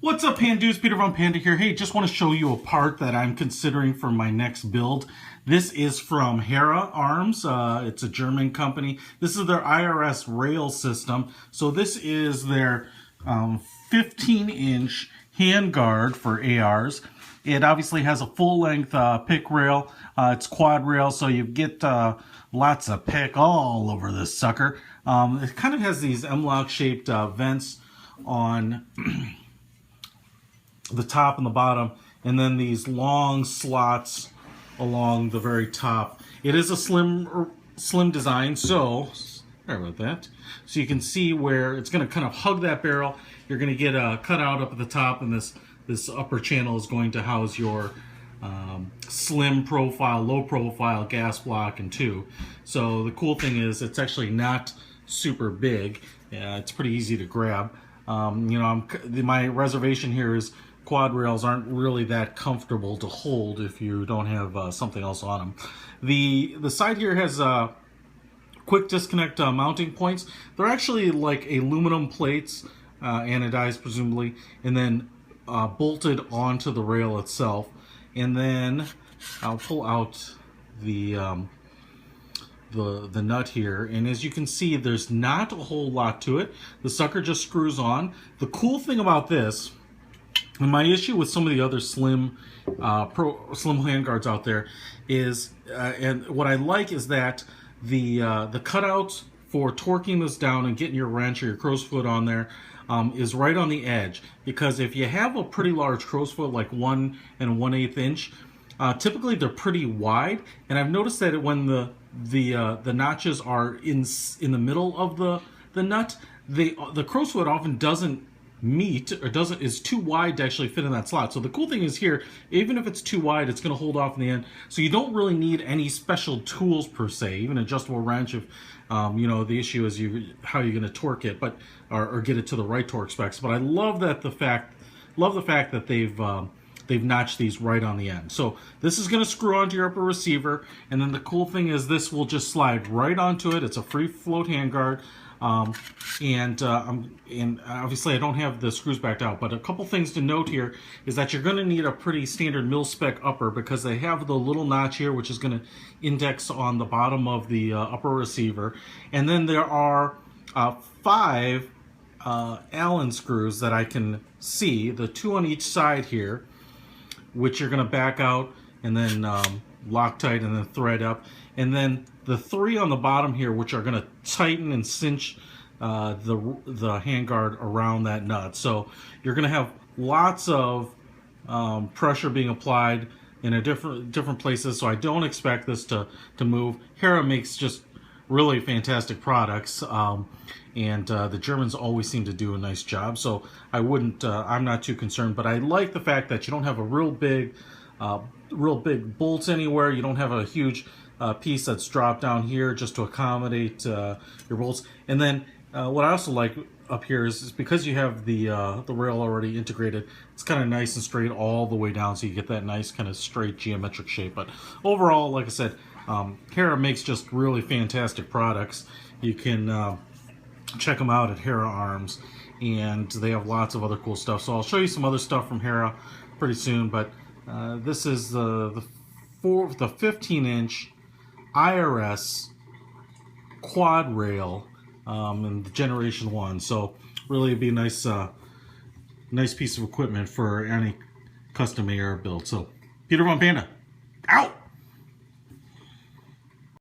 What's up, Pandas? Peter von Panda here. Hey, just want to show you a part that I'm considering for my next build. This is from Hera Arms. It's a German company. This is their IRS rail system. So this is their 15-inch handguard for ARs. It obviously has a full-length pick rail. It's quad rail, so you get lots of pick all over this sucker. It kind of has these M-lock shaped vents on the top and the bottom, and then these long slots along the very top. It is a slim design, so sorry about that. So you can see where it's going to kind of hug that barrel. You're going to get a cutout up at the top, and this upper channel is going to house your slim profile, low profile gas block and two. So the cool thing is it's actually not super big. It's pretty easy to grab. My reservation here is quad rails aren't really that comfortable to hold if you don't have something else on them. The side here has quick disconnect mounting points. They're actually like aluminum plates, anodized presumably, and then bolted onto the rail itself. And then I'll pull out the nut here, and as you can see, there's not a whole lot to it. The sucker just screws on. The cool thing about this, and my issue with some of the other slim handguards out there is, and what I like is that the cutouts for torquing this down and getting your wrench or your crow's foot on there is right on the edge. Because if you have a pretty large crow's foot, like 1 1/8 inch, typically they're pretty wide. And I've noticed that when the notches are in the middle of the nut, the crow's foot often doesn't meet or is too wide to actually fit in that slot. So the cool thing is here, even if it's too wide, it's going to hold off in the end. So you don't really need any special tools per se, even adjustable wrench if the issue is how you're going to torque it, but or get it to the right torque specs. But I love the fact that they've notched these right on the end. So this is going to screw onto your upper receiver, and then the cool thing is this will just slide right onto it. It's a free float handguard. And obviously I don't have the screws backed out, but a couple things to note here is that you're going to need a pretty standard mil-spec upper, because they have the little notch here which is going to index on the bottom of the upper receiver. And then there are 5 Allen screws that I can see, the 2 on each side here, which you're going to back out and then Loctite and then thread up, and then the 3 on the bottom here, which are going to tighten and cinch the handguard around that nut. So you're going to have lots of pressure being applied in different places. So I don't expect this to move. Hera makes just really fantastic products, and the Germans always seem to do a nice job. So I'm not too concerned. But I like the fact that you don't have a real big bolts anywhere. You don't have a huge piece that's dropped down here just to accommodate your bolts. And then what I also like up here is because you have the rail already integrated, it's kind of nice and straight all the way down, so you get that nice kind of straight geometric shape. But overall, like I said, Hera makes just really fantastic products. You can check them out at Hera Arms, and they have lots of other cool stuff. So I'll show you some other stuff from Hera pretty soon, but this is the 15-inch IRS quad rail in the Generation 1. So really it'd be a nice piece of equipment for any custom AR build. So Peter von Panda, out!